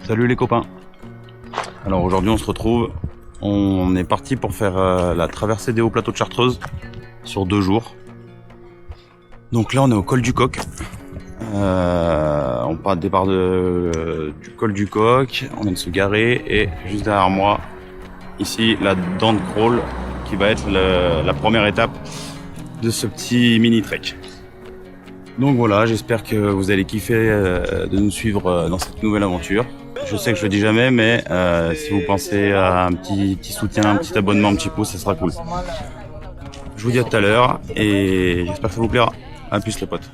Salut les copains. Alors aujourd'hui on se retrouve, on est parti pour faire la traversée des hauts plateaux de Chartreuse sur 2 jours. Donc là on est au col du Coq. On part départ du col du Coq, on vient de se garer et juste derrière moi, ici la dent de crawl qui va être la première étape de ce petit mini trek. Donc voilà, j'espère que vous allez kiffer de nous suivre dans cette nouvelle aventure. Je sais que je le dis jamais, mais si vous pensez à un petit soutien, un petit abonnement, un petit pouce, ça sera cool. Je vous dis à tout à l'heure et j'espère que ça vous plaira. A plus les potes.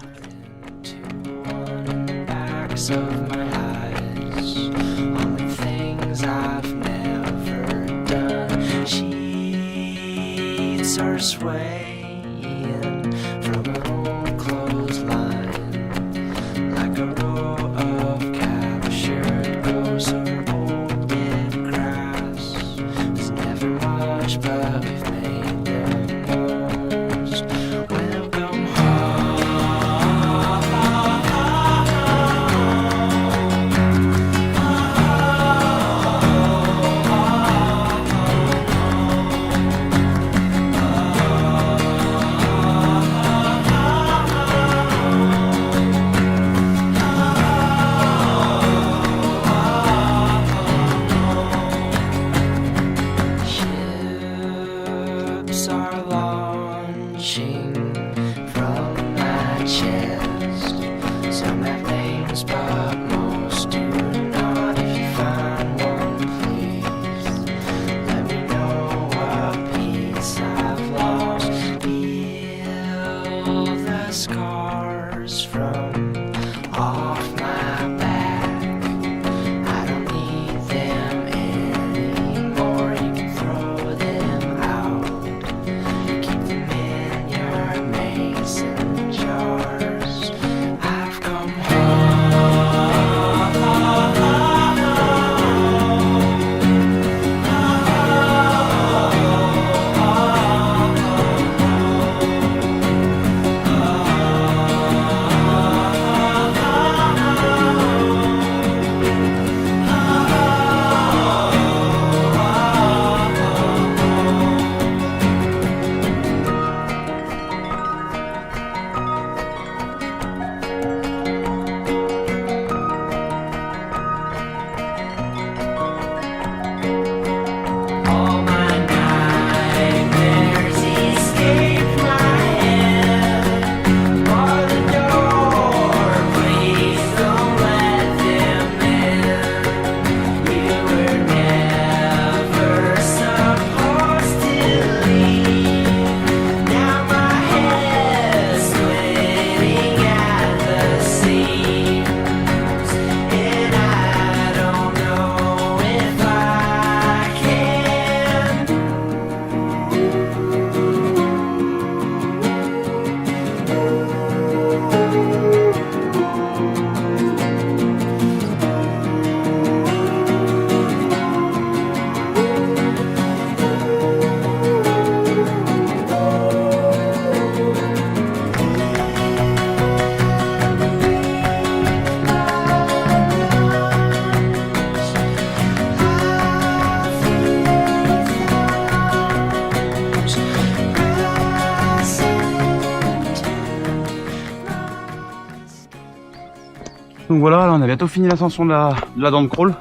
Donc voilà, là on a bientôt fini l'ascension de la dent de crawl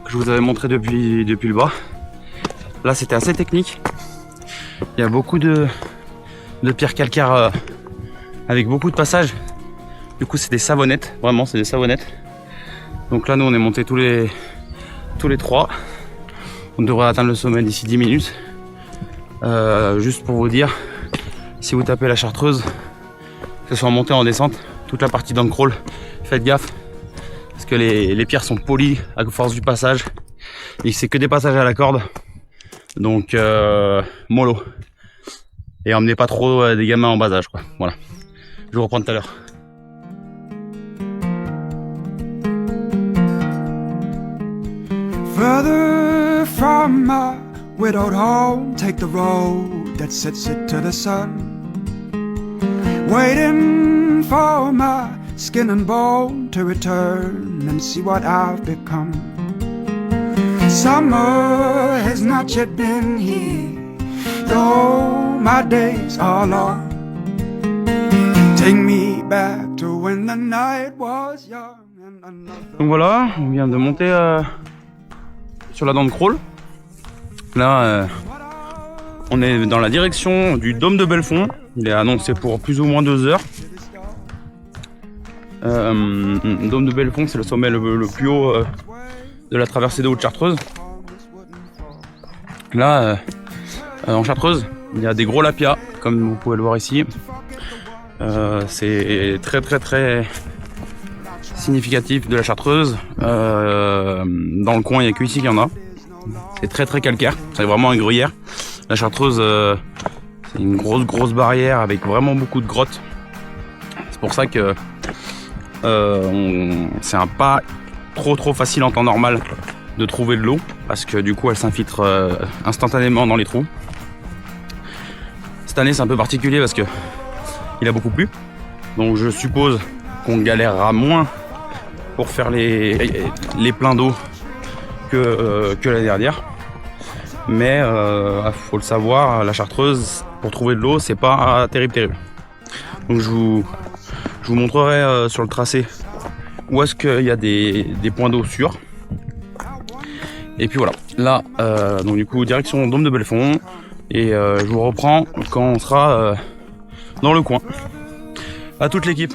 que je vous avais montré depuis le bas. Là c'était assez technique. Il y a beaucoup de pierres calcaires avec beaucoup de passages. Du coup c'est des savonnettes, vraiment c'est des savonnettes. Donc là nous on est montés tous les 3. On devrait atteindre le sommet d'ici 10 minutes. Juste pour vous dire, si vous tapez la Chartreuse, que ce soit en montée ou en descente, toute la partie dent de crawl, faites gaffe parce que les pierres sont polies à force du passage et c'est que des passages à la corde, donc mollo, et emmenez pas trop des gamins en bas âge quoi. Voilà, je vous reprends tout à l'heure. Further from my widowed home, take the road that sets it to the sun, waiting for my skin and bone to return and see what I've become. Summer has not yet been here, though my days are long. Take me back to when the night was young. Donc voilà, on vient de monter sur la dent de crawl. Là, on est dans la direction du dôme de Belfond. Il est annoncé pour plus ou moins 2 heures. Dôme de Belfond, c'est le sommet le plus haut de la traversée de Haute-Chartreuse. Là, en Chartreuse, il y a des gros lapias, comme vous pouvez le voir ici. C'est très significatif de la Chartreuse. Dans le coin, il n'y a que ici qu'il y en a. C'est très calcaire, c'est vraiment un gruyère. La Chartreuse, c'est une grosse barrière avec vraiment beaucoup de grottes. C'est pour ça que c'est pas trop facile en temps normal de trouver de l'eau, parce que du coup elle s'infiltre instantanément dans les trous. Cette année c'est un peu particulier parce que il a beaucoup plu, donc je suppose qu'on galérera moins pour faire les pleins d'eau que l'année dernière. Mais faut le savoir, la Chartreuse, pour trouver de l'eau, c'est pas terrible. Donc je vous montrerai sur le tracé où est-ce qu'il y a des points d'eau sûrs. Et puis voilà, là, donc du coup, direction Dôme de Belfond. Et je vous reprends quand on sera dans le coin. À toute l'équipe.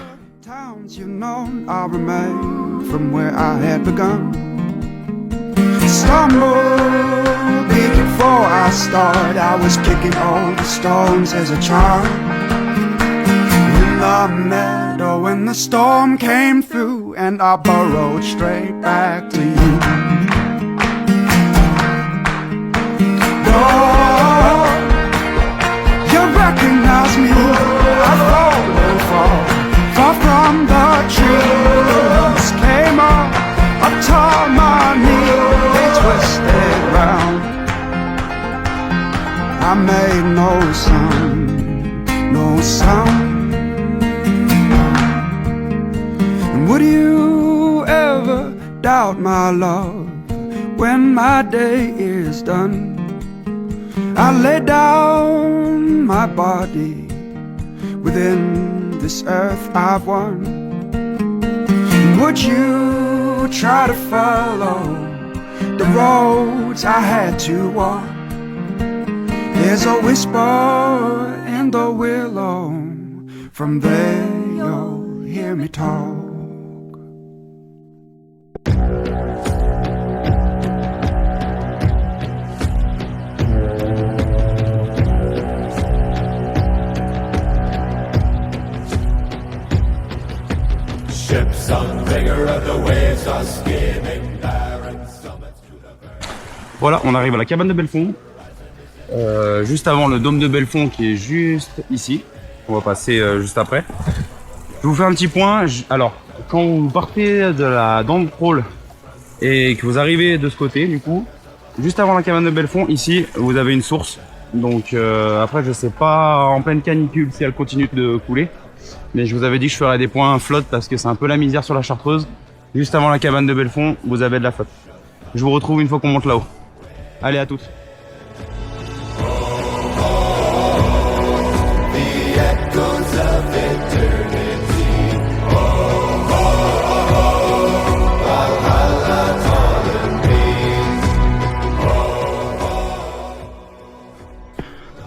Before I start, I was kicking all the stones as a child. In the meadow when the storm came through, and I burrowed straight back to you. Oh, you recognize me, I fall from the tree. The leaves came up tore my knee, they twisted round. I made no sound. And would you ever doubt my love when my day is done? I lay down my body within this earth I've won. And would you try to follow the roads I had to walk? There's a whisper in the willow, from there you'll hear me talk. Ships on vigor of the waves are skimming barren summits to the verge. Voilà, on arrive à la cabane de Belfond. Juste avant le dôme de Belfond qui est juste ici. On va passer juste après. Je vous fais un petit point. Alors, quand vous partez de la dent de crawl et que vous arrivez de ce côté, du coup, juste avant la cabane de Belfond, ici, vous avez une source. Donc après, je sais pas en pleine canicule si elle continue de couler. Mais je vous avais dit que je ferais des points flotte parce que c'est un peu la misère sur la Chartreuse. Juste avant la cabane de Belfond, vous avez de la flotte. Je vous retrouve une fois qu'on monte là-haut. Allez, à toutes.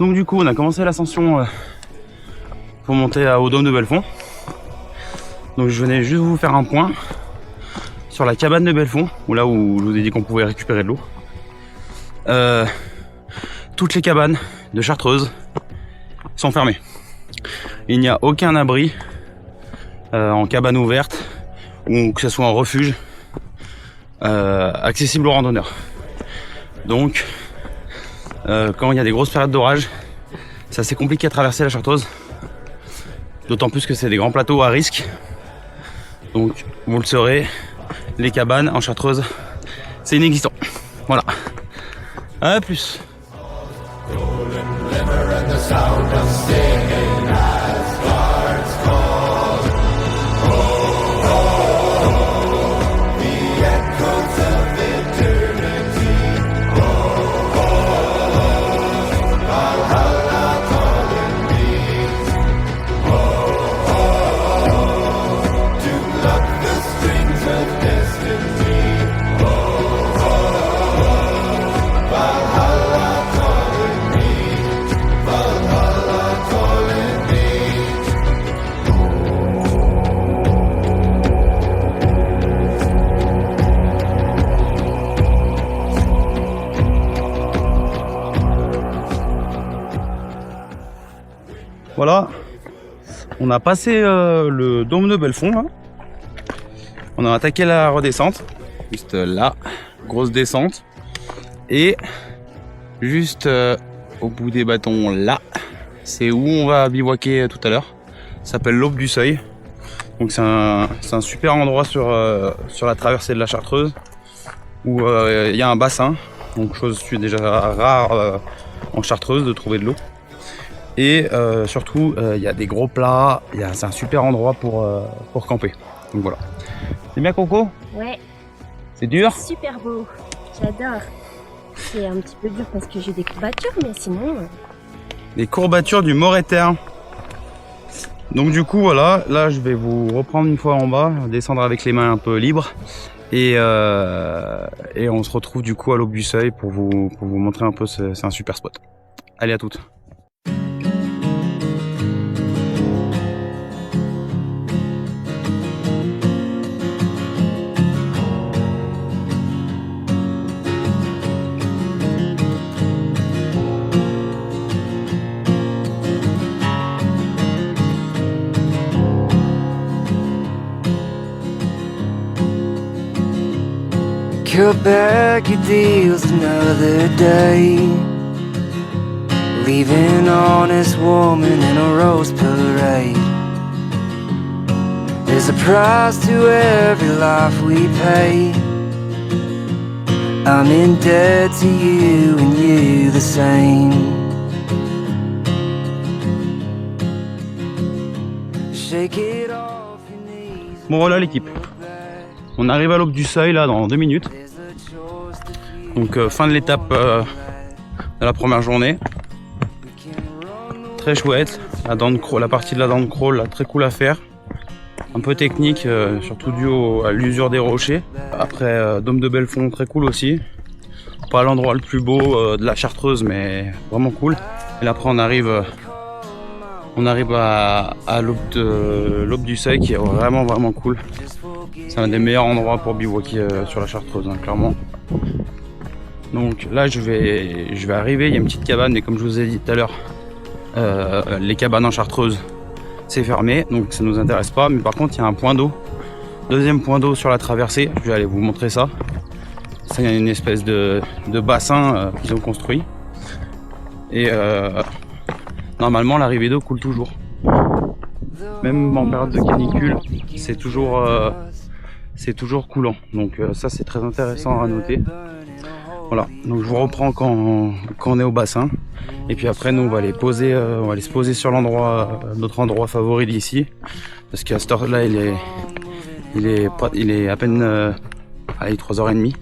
Donc du coup on a commencé l'ascension pour monter au dôme de Belfond. Donc je venais juste vous faire un point sur la cabane de Belfond, là où je vous ai dit qu'on pouvait récupérer de l'eau. Toutes les cabanes de Chartreuse sont fermées. Il n'y a aucun abri en cabane ouverte ou que ce soit en refuge accessible aux randonneurs. Donc quand il y a des grosses périodes d'orage, c'est assez compliqué à traverser la Chartreuse. D'autant plus que c'est des grands plateaux à risque. Donc vous le saurez, les cabanes en Chartreuse, c'est inexistant. Voilà. À plus. voilà, on a passé le dôme de Belfond là. On a attaqué la redescente, juste là, grosse descente. Et juste au bout des bâtons là, c'est où on va bivouaquer tout à l'heure. Ça s'appelle l'Aube du Seuil. Donc c'est un super endroit sur la traversée de la Chartreuse où il y a un bassin. Donc chose déjà rare en Chartreuse de trouver de l'eau. Et surtout il y a des gros plats. C'est un super endroit pour camper. Donc voilà. C'est bien Coco? Ouais. C'est dur? Super beau. J'adore. C'est un petit peu dur parce que j'ai des courbatures, mais sinon... Les courbatures du Moretter. Donc du coup voilà, là je vais vous reprendre une fois en bas, descendre avec les mains un peu libres et on se retrouve du coup à l'Aube du Seuil pour vous montrer un peu, c'est un super spot. Allez, à toutes. Quebec deals another day, leaving honest woman in a rose parade. There's a price to every life we pay. I'm in debt to you and you the same. Shake it off your knees. Bon voilà l'équipe. On arrive à l'Aube du Seuil là dans 2 minutes. Donc fin de l'étape de la première journée. Très chouette. La partie de la dent de crawl là, très cool à faire. Un peu technique, surtout dû à l'usure des rochers. Après Dôme de Belfond, très cool aussi. Pas l'endroit le plus beau de la Chartreuse, mais vraiment cool. Et là après on arrive à l'Aube du Seuil qui est vraiment cool. C'est un des meilleurs endroits pour bivouaquer sur la Chartreuse, hein, clairement. Donc là je vais arriver, il y a une petite cabane et comme je vous ai dit tout à l'heure, les cabanes en Chartreuse c'est fermé, donc ça nous intéresse pas. Mais par contre il y a un point d'eau, deuxième point d'eau sur la traversée, je vais aller vous montrer ça. Ça, il y a une espèce de bassin qu'ils ont construit. Et normalement l'arrivée d'eau coule toujours. Même en période de canicule, c'est toujours coulant. Donc ça c'est très intéressant à noter. Voilà, donc je vous reprends quand on est au bassin. Et puis après nous on va aller se poser sur notre endroit favori d'ici. Parce qu'à cette heure là il est à peine 3h30.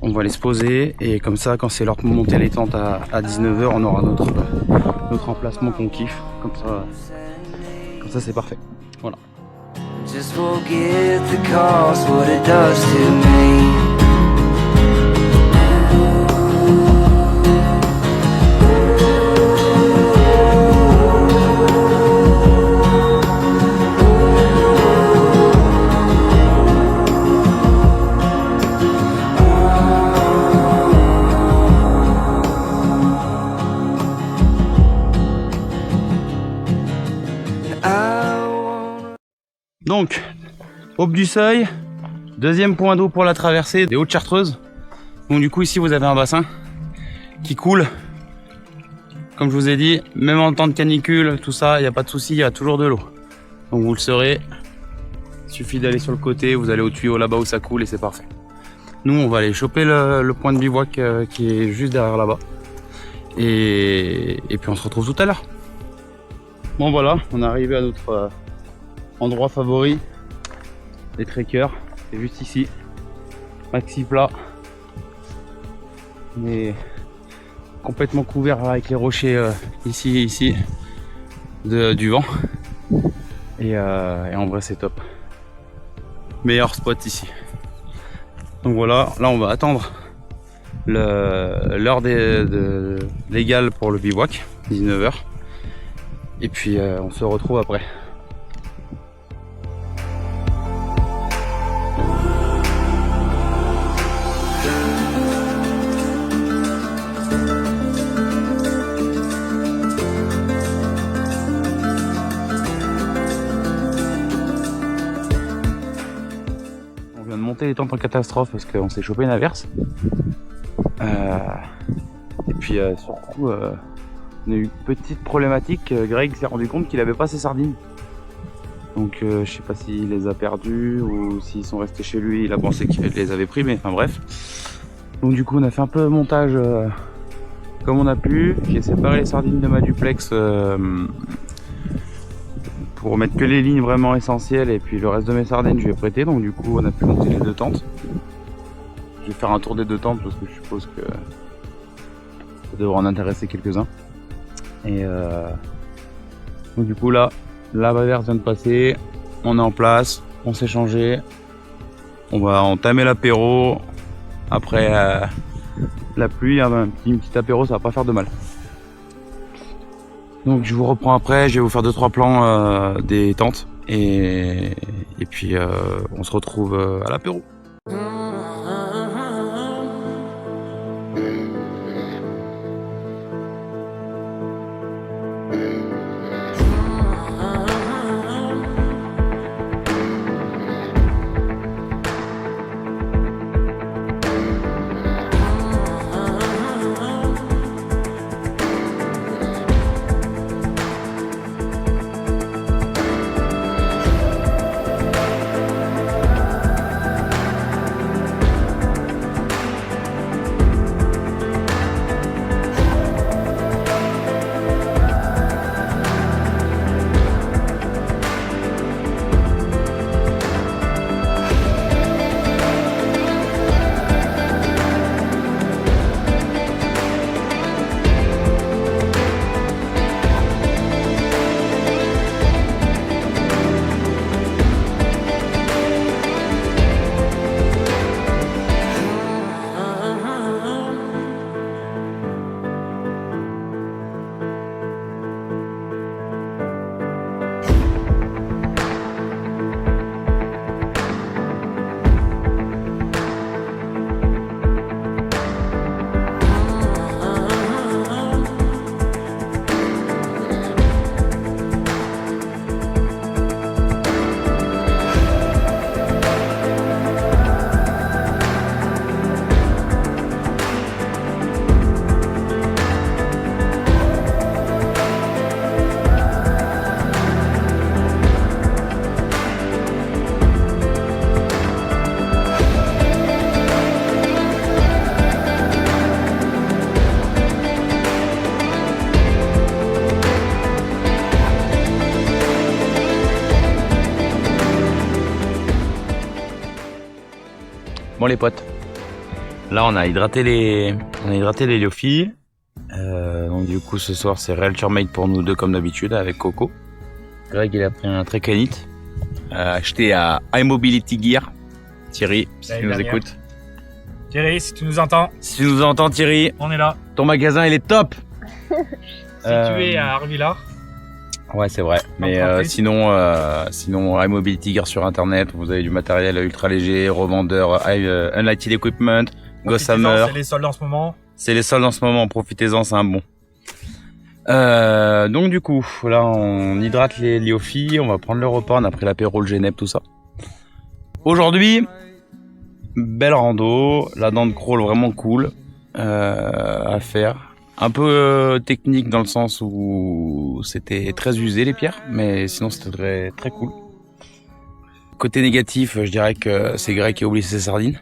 On va aller se poser et comme ça quand c'est l'heure de monter les tentes à 19h on aura notre emplacement qu'on kiffe. Comme ça c'est parfait. Voilà. Just forget the cost, what it does to me. Donc, Aube du Seuil, deuxième point d'eau pour la traversée des Hautes-Chartreuses. Donc du coup ici vous avez un bassin qui coule. Comme je vous ai dit, même en temps de canicule, tout ça, il n'y a pas de souci, il y a toujours de l'eau. Donc vous le saurez, il suffit d'aller sur le côté, vous allez au tuyau là-bas où ça coule et c'est parfait. Nous on va aller choper le point de bivouac qui est juste derrière là-bas. Et puis on se retrouve tout à l'heure. Bon voilà, on est arrivé à notre endroit favori des trekkers, c'est juste ici, maxi plat, mais complètement couvert avec les rochers ici du vent et en vrai c'est top, meilleur spot ici. Donc voilà, là on va attendre l'heure légale pour le bivouac, 19h, et puis on se retrouve après. monté les tentes en catastrophe parce qu'on s'est chopé une averse. Et puis surtout, on a eu une petite problématique. Greg s'est rendu compte qu'il avait pas ses sardines. Donc je sais pas s'il les a perdus ou s'ils sont restés chez lui. Il a pensé qu'il les avait pris, mais enfin bref. Donc du coup on a fait un peu montage comme on a pu. J'ai séparé les sardines de ma duplex pour mettre que les lignes vraiment essentielles, et puis le reste de mes sardines je vais prêter. Donc du coup on a pu monter les 2 tentes. Je vais faire un tour des 2 tentes parce que je suppose que ça devrait en intéresser quelques-uns. Et donc du coup là, la baverse vient de passer, on est en place, on s'est changé, on va entamer l'apéro. Après la pluie, un petit apéro, ça va pas faire de mal. Donc je vous reprends après, je vais vous faire 2-3 plans des tentes et puis on se retrouve à l'apéro. Bon les potes, là on a hydraté les lyophiles. Donc du coup ce soir c'est Realture Made pour nous deux comme d'habitude avec Coco. Greg il a pris un Trekanite acheté à iMobility Gear. Thierry, si tu nous écoutes. Thierry, si tu nous entends. Si tu nous entends Thierry, on est là. Ton magasin il est top. Situé à Arvillard. Ouais c'est vrai, mais sinon iMobility Gear sur internet, vous avez du matériel ultra léger, revendeur Unlighted Equipment, Gossamer. C'est les soldes en ce moment. C'est les soldes en ce moment, profitez-en, c'est un bon. Donc du coup, là on hydrate les lyophiles, on va prendre le repas, on a pris l'apéro, le Genep, tout ça. Aujourd'hui, belle rando, la dent de crawl vraiment cool à faire. Un peu technique dans le sens où c'était très usé les pierres, mais sinon c'était très, très cool. Côté négatif, je dirais que c'est Greg qui a oublié ses sardines.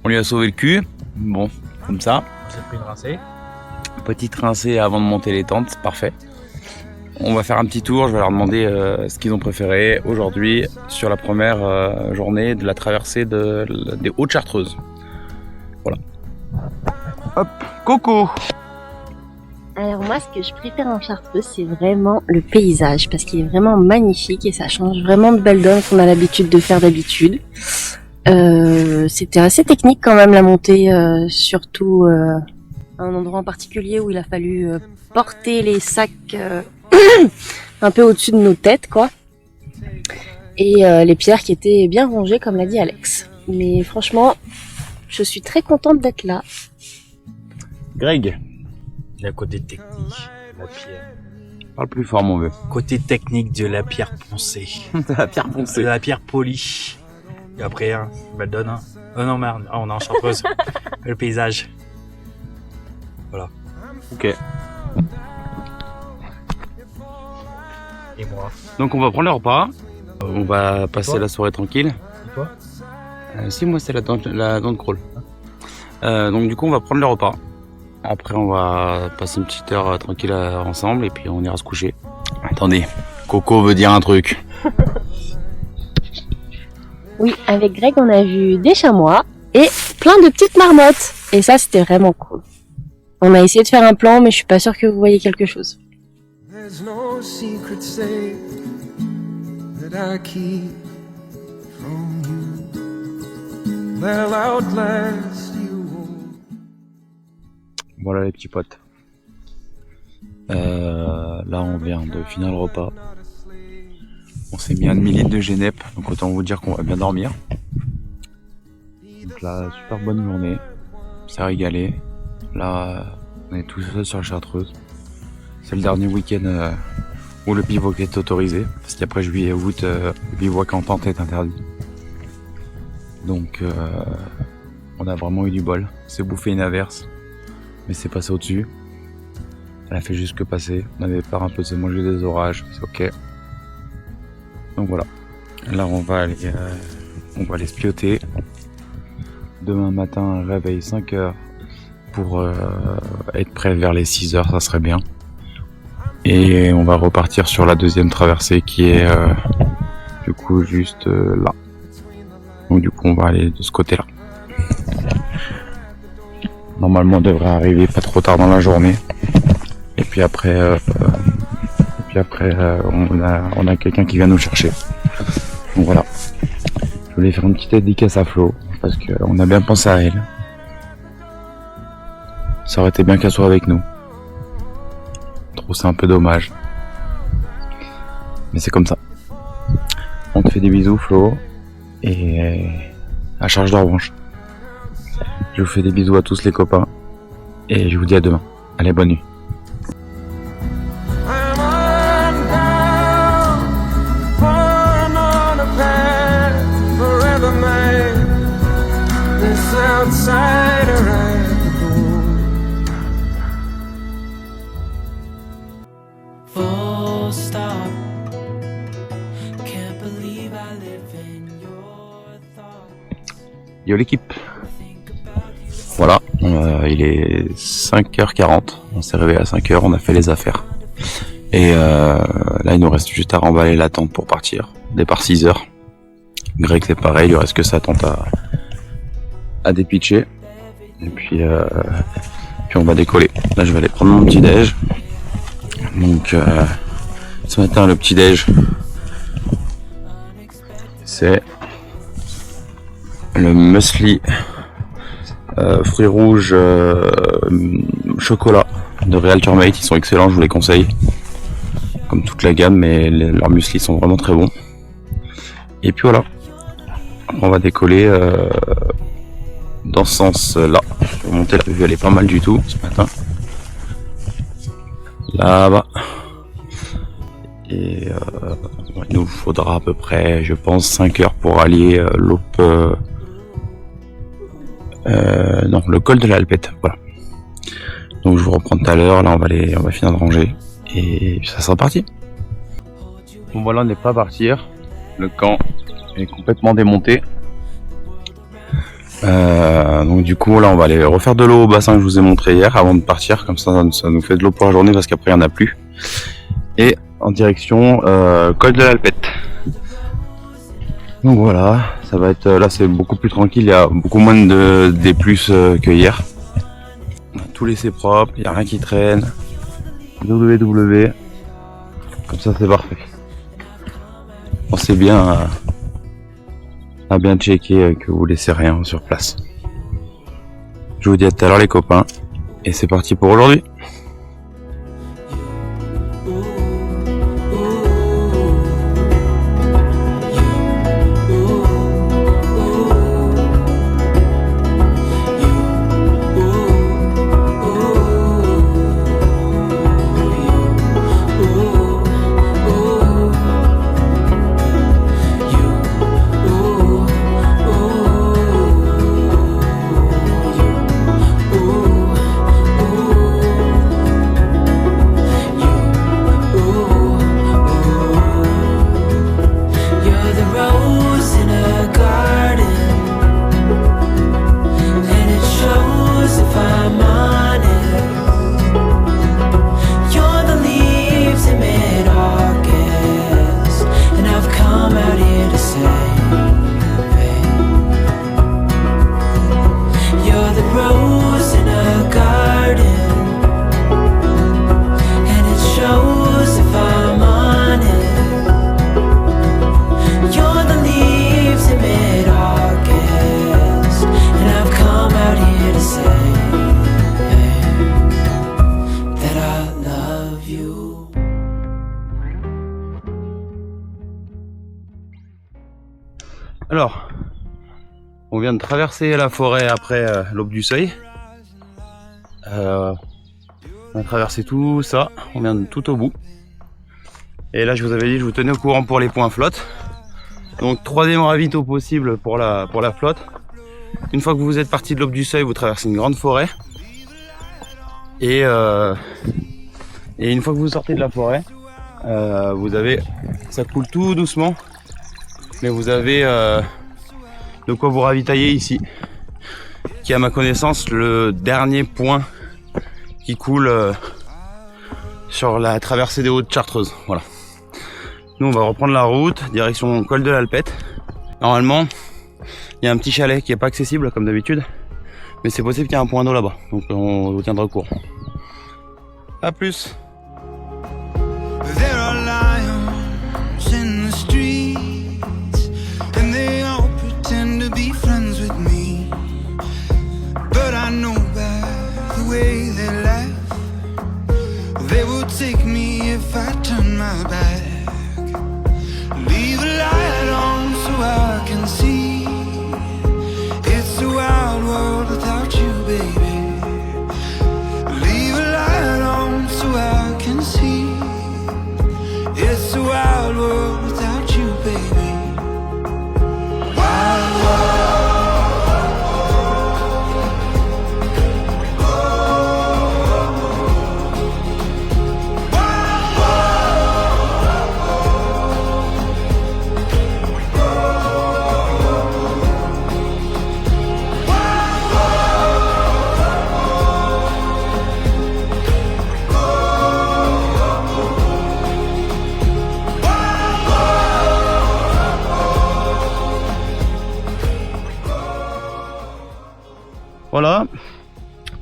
On lui a sauvé le cul, bon, comme ça. On s'est pris une rincée. Petite rincée avant de monter les tentes, c'est parfait. On va faire un petit tour, je vais leur demander ce qu'ils ont préféré aujourd'hui sur la première journée de la traversée des Hautes-Chartreuses. Voilà. Hop, Coco. Alors moi, ce que je préfère en Chartreuse, c'est vraiment le paysage, parce qu'il est vraiment magnifique et ça change vraiment de belles donnes qu'on a l'habitude de faire d'habitude. C'était assez technique quand même la montée, surtout à un endroit en particulier où il a fallu porter les sacs un peu au-dessus de nos têtes, quoi. Et les pierres qui étaient bien rangées, comme l'a dit Alex. Mais franchement, je suis très contente d'être là. Greg. Il y a côté technique, la pierre. Parle plus fort, mon vieux. Côté technique de la pierre poncée. De la pierre De poncée. la pierre polie. Et après, hein, belle donne. Hein. Oh non, merde, on est en Chartreuse. Le paysage. Voilà. Ok. Et moi. Donc on va prendre le repas. On va passer Toi la soirée tranquille. Et toi? Si, moi c'est la dent de crawl. Donc du coup on va prendre le repas. Après on va passer une petite heure tranquille ensemble et puis on ira se coucher. Attendez, Coco veut dire un truc. Oui, avec Greg, on a vu des chamois et plein de petites marmottes. Et ça, c'était vraiment cool. On a essayé de faire un plan, mais je suis pas sûre que vous voyez quelque chose. There's no secret safe that I keep from you. They'll outlast you. Voilà les petits potes. Là on vient de finir le repas. On s'est mis 1 demi-litre de Génep, donc autant vous dire qu'on va bien dormir. Donc là, super bonne journée. On s'est régalé. Là, on est tout seul sur la Chartreuse. C'est le dernier week-end où le bivouac est autorisé. Parce qu'après juillet et août, le bivouac en tente est interdit. Donc on a vraiment eu du bol. On s'est bouffé une averse, mais c'est passé au-dessus. Elle a fait juste que passer. On avait peur un peu de se manger des orages, c'est ok. Donc voilà. Là on va aller se pioter. Demain matin, réveil 5h pour être prêt vers les 6h, ça serait bien. Et on va repartir sur la deuxième traversée qui est du coup juste là. Donc du coup on va aller de ce côté-là. Normalement on devrait arriver pas trop tard dans la journée. Et puis après, on a quelqu'un qui vient nous chercher. Donc voilà. Je voulais faire une petite dédicace à Flo parce qu'on a bien pensé à elle. Ça aurait été bien qu'elle soit avec nous. Je trouve ça un peu dommage. Mais c'est comme ça. On te fait des bisous Flo. Et à charge de revanche. Je vous fais des bisous à tous les copains. Et je vous dis à demain. Allez, bonne nuit. I'm unbound, born on a path forever made. This outsider at the door. Full stop. Can't believe I live in your thoughts. Yo l'équipe. Voilà, il est 5h40, on s'est réveillé à 5h, on a fait les affaires. Et là il nous reste juste à remballer la tente pour partir. Départ 6h. Greg c'est pareil, il lui reste que sa tente à dépitcher. Et puis on va décoller. Là je vais aller prendre mon petit déj. Donc ce matin le petit déj c'est le muesli fruits rouges chocolat de Real Turmate. Ils sont excellents, je vous les conseille comme toute la gamme, mais leurs muesli sont vraiment très bons. Et puis voilà, on va décoller dans ce sens là. Je vais monter la vue, elle est pas mal du tout ce matin là-bas. Et il nous faudra à peu près, je pense, 5 heures pour allier l'Aube, non, le col de l'Alpette, voilà. Donc je vous reprends tout à l'heure, là on va finir de ranger et ça sera parti. Bon voilà, on n'est pas à partir, le camp est complètement démonté. Donc du coup là on va aller refaire de l'eau au bassin que je vous ai montré hier avant de partir, comme ça nous fait de l'eau pour la journée parce qu'après il n'y en a plus. Et en direction col de l'Alpette. Donc voilà, ça va être là, c'est beaucoup plus tranquille, il y a beaucoup moins de D+ que hier. On a tout laissé propre, il n'y a rien qui traîne. WW, comme ça c'est parfait. Pensez bien à bien checker que vous laissez rien sur place. Je vous dis à tout à l'heure les copains, et c'est parti pour aujourd'hui. Ooh. Alors, on vient de traverser la forêt après l'aube du seuil. On a traversé tout ça, on vient de tout au bout. Et là je vous avais dit, je vous tenais au courant pour les points flotte. Donc 3e ravito possible pour la flotte. Une fois que vous êtes parti de l'aube du seuil, vous traversez une grande forêt. Et une fois que vous sortez de la forêt, vous avez, ça coule tout doucement, mais vous avez de quoi vous ravitailler ici, qui est à ma connaissance le dernier point qui coule sur la traversée des Hautes-Chartreuses. Voilà. Nous on va reprendre la route, direction col de l'Alpette. Normalement, il y a un petit chalet qui est pas accessible comme d'habitude, mais c'est possible qu'il y ait un point d'eau là-bas, donc on vous tiendra au courant. A plus. There are lions in the streets, and they all pretend to be friends with me. But I know by the way they laugh, they will take me if I turn my back. Leave a light on so I can see. It's a wild world without you, baby. Leave a light on so I can see. It's a wild world without you, baby. Wild world. Voilà,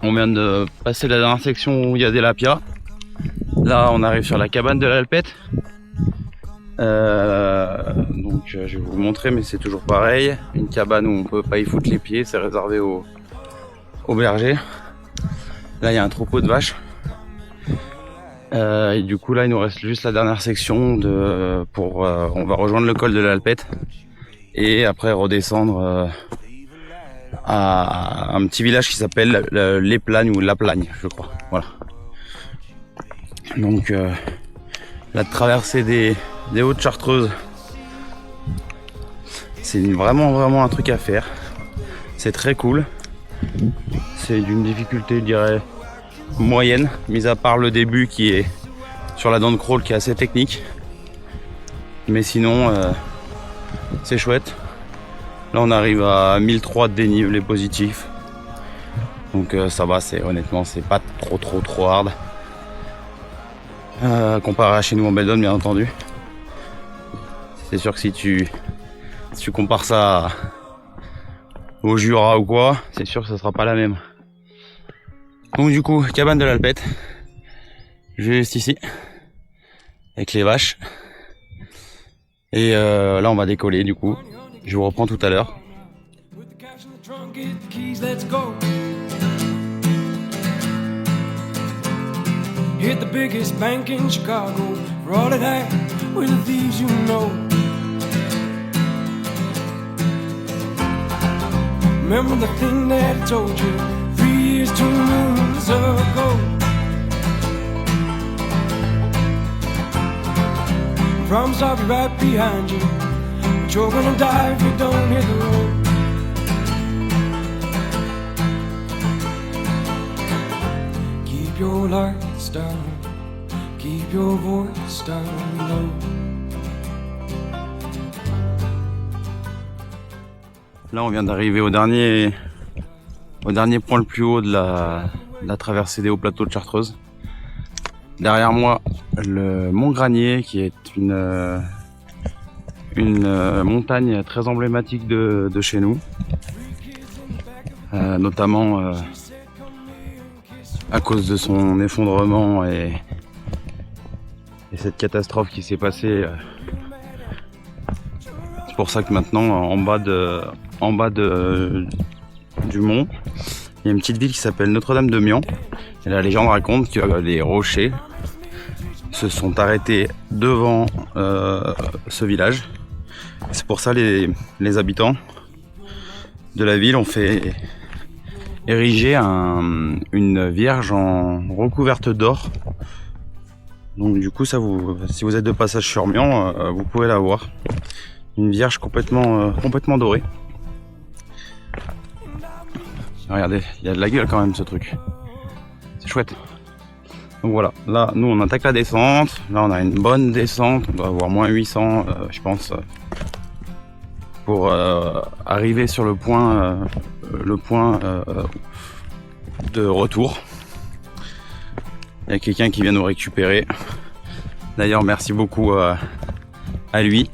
on vient de passer la dernière section où il y a des lapias. Là on arrive sur la cabane de l'Alpette. Donc je vais vous montrer, mais c'est toujours pareil. Une cabane où on peut pas y foutre les pieds, c'est réservé aux bergers. Là il y a un troupeau de vaches. Et du coup là il nous reste juste la dernière section on va rejoindre le col de l'Alpette et après redescendre à un petit village qui s'appelle Les Plagnes ou La Plagne, je crois. Voilà. Donc la traversée des Hautes-Chartreuses, c'est vraiment un truc à faire. C'est très cool. C'est d'une difficulté, je dirais, moyenne, mis à part le début qui est sur la dent de crawl qui est assez technique. Mais sinon, c'est chouette. Là on arrive à 1003 de dénivelé positif. Donc ça va, honnêtement c'est pas trop hard. Comparé à chez nous en Beldon bien entendu. C'est sûr que si tu compares ça au Jura ou quoi, c'est sûr que ça sera pas la même. Donc du coup, cabane de l'Alpette. Juste ici. Avec les vaches. Et là on va décoller du coup. Je vous reprends tout à l'heure. Hit the biggest bank in Chicago. For all of that, we're the thieves you know. Remember the thing that I told you 3 years, 2 moons ago. Promise I'll be right behind you. You're gonna die if you don't hit the road. Keep your lights down, keep your voice down low. Là on vient d'arriver au dernier point le plus haut de la traversée des hauts plateaux de Chartreuse. Derrière moi, le Mont Granier qui est une montagne très emblématique de chez nous, notamment à cause de son effondrement et cette catastrophe qui s'est passée. C'est pour ça que maintenant en bas du mont, il y a une petite ville qui s'appelle Notre-Dame-de-Mian, et la légende raconte que les rochers se sont arrêtés devant ce village C'est pour ça les habitants de la ville ont fait ériger une vierge en recouverte d'or. Donc du coup, si vous êtes de passage sur Mian, vous pouvez la voir. Une vierge complètement dorée. Regardez, il y a de la gueule quand même ce truc. C'est chouette. Donc voilà, là nous on attaque la descente. Là on a une bonne descente, on doit avoir moins 800 je pense, pour arriver sur le point de retour. Il y a quelqu'un qui vient nous récupérer. D'ailleurs merci beaucoup à lui.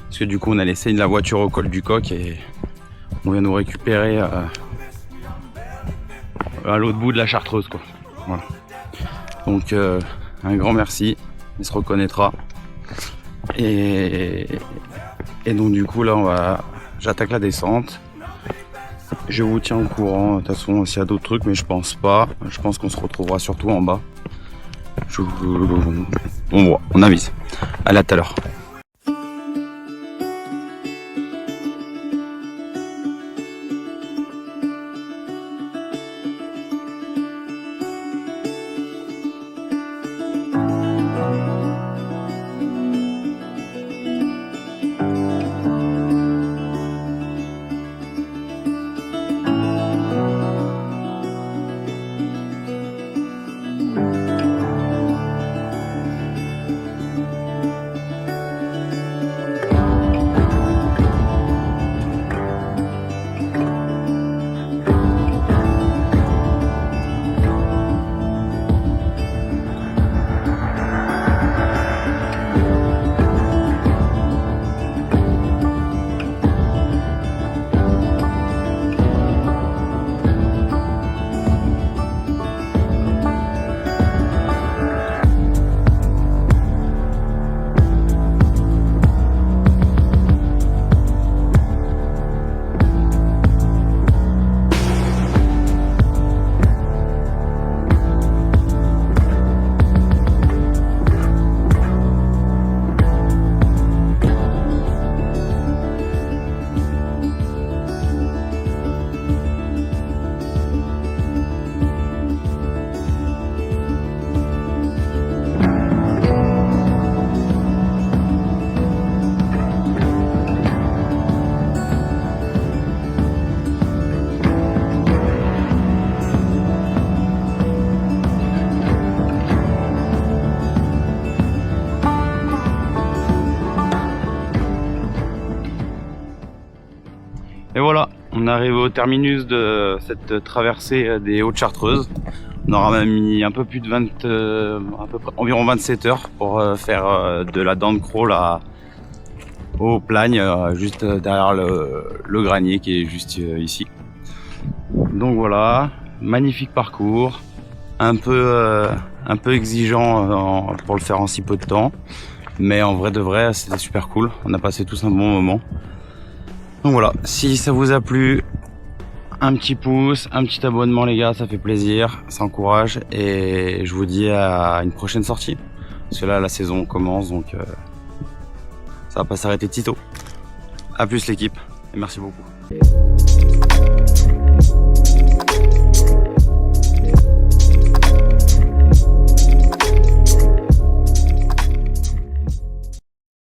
Parce que du coup on a laissé la voiture au col du Coq et on vient nous récupérer à l'autre bout de la Chartreuse quoi. Voilà. Donc un grand merci, il se reconnaîtra. Et donc du coup là j'attaque la descente. Je vous tiens au courant, de toute façon s'il y a d'autres trucs, mais je pense pas. Je pense qu'on se retrouvera surtout en bas. On avise. Allez, à tout à l'heure. Et voilà, on arrive au terminus de cette traversée des Hautes-Chartreuses. On aura même mis un peu plus de environ 27 heures pour faire de la dent de crawl au Plagne, juste derrière le granier qui est juste ici. Donc voilà, magnifique parcours, un peu exigeant pour le faire en si peu de temps, mais en vrai de vrai c'était super cool. On a passé tous un bon moment. Donc voilà, si ça vous a plu, un petit pouce, un petit abonnement les gars, ça fait plaisir, ça encourage, et je vous dis à une prochaine sortie. Parce que là la saison commence, donc ça va pas s'arrêter de sitôt. A plus l'équipe, et merci beaucoup.